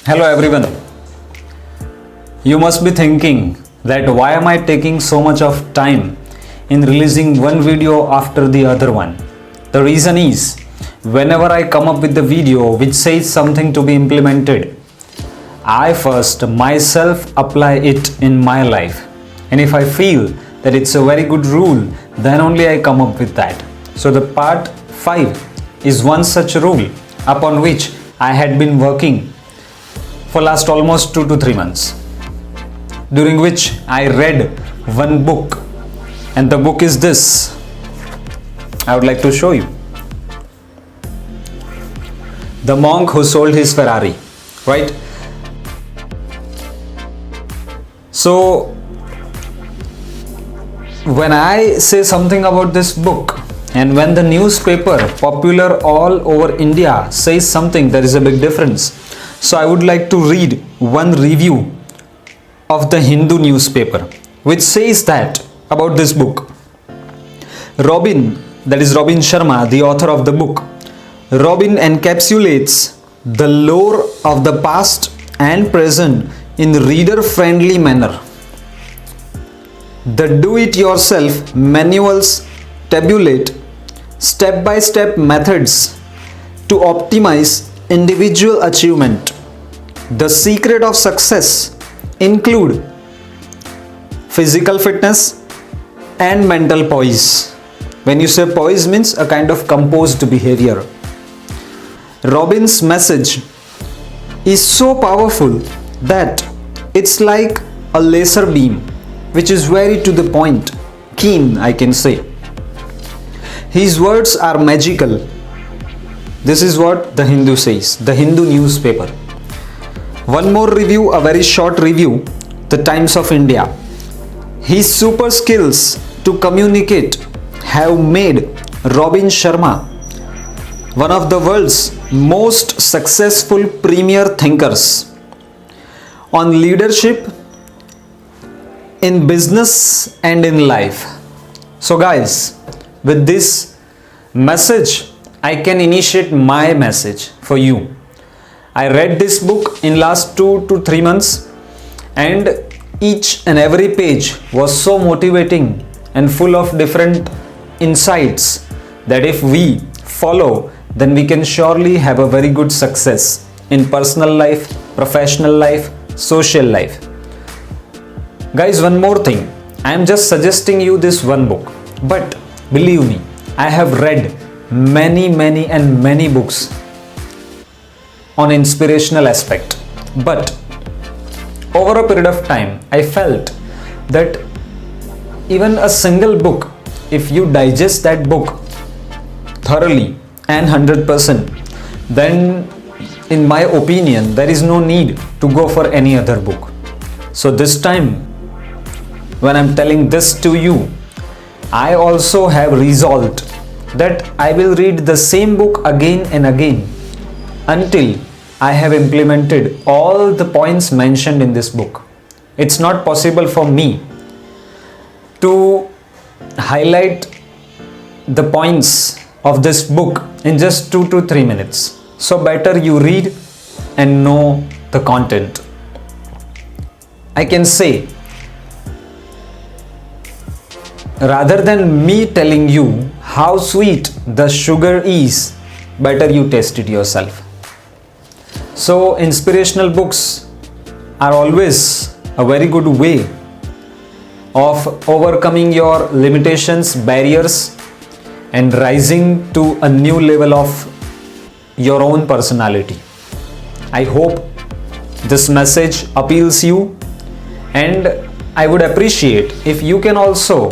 Hello everyone. You must be thinking that why am I taking so much of time in releasing one video after the other one? The reason is whenever I come up with the video which says something to be implemented, I first myself apply it in my life. And if I feel that it's a very good rule, then only I come up with that. So the part 5 is one such rule upon which I had been working for last almost 2 to 3 months, during which I read one book, and the book is this. I would like to show you. The Monk Who Sold His Ferrari, right? So when I say something about this book, and when the newspaper popular all over India says something, there is a big difference. So I would like to read one review of the Hindu newspaper which says that about this book. Robin, that is Robin Sharma, the author of the book. Robin encapsulates the lore of the past and present in reader-friendly manner. The do-it-yourself manuals tabulate step-by-step methods to optimize individual achievement. The secret of success include physical fitness and mental poise. When you say poise, means a kind of composed behavior. Robin's message is so powerful that it's like a laser beam, which is very to the point, keen, I can say. His words are magical. This is what the Hindu says, the Hindu newspaper. One more review, a very short review, the Times of India. His super skills to communicate have made Robin Sharma one of the world's most successful premier thinkers on leadership in business and in life. So guys, with this message, I can initiate my message for you. I read this book in last 2 to 3 months, and each and every page was so motivating and full of different insights that if we follow, then we can surely have a very good success in personal life, professional life, social life. Guys, one more thing. I am just suggesting you this one book, but believe me, I have read many books on inspirational aspect, but over a period of time I felt that even a single book, if you digest that book thoroughly and 100%, then in my opinion there is no need to go for any other book. So this time when I'm telling this to you, I also have resolved that I will read the same book again and again until I have implemented all the points mentioned in this book. It's not possible for me to highlight the points of this book in just 2 to 3 minutes. So better you read and know the content. I can say, rather than me telling you how sweet the sugar is, better you taste it yourself. So inspirational books are always a very good way of overcoming your limitations, barriers, and rising to a new level of your own personality. I hope this message appeals you, and I would appreciate if you can also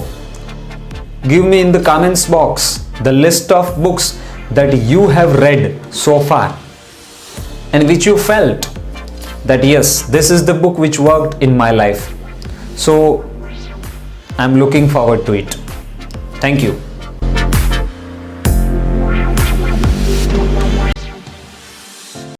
give me in the comments box the list of books that you have read so far and which you felt that yes, this is the book which worked in my life. So I'm looking forward to it. Thank you.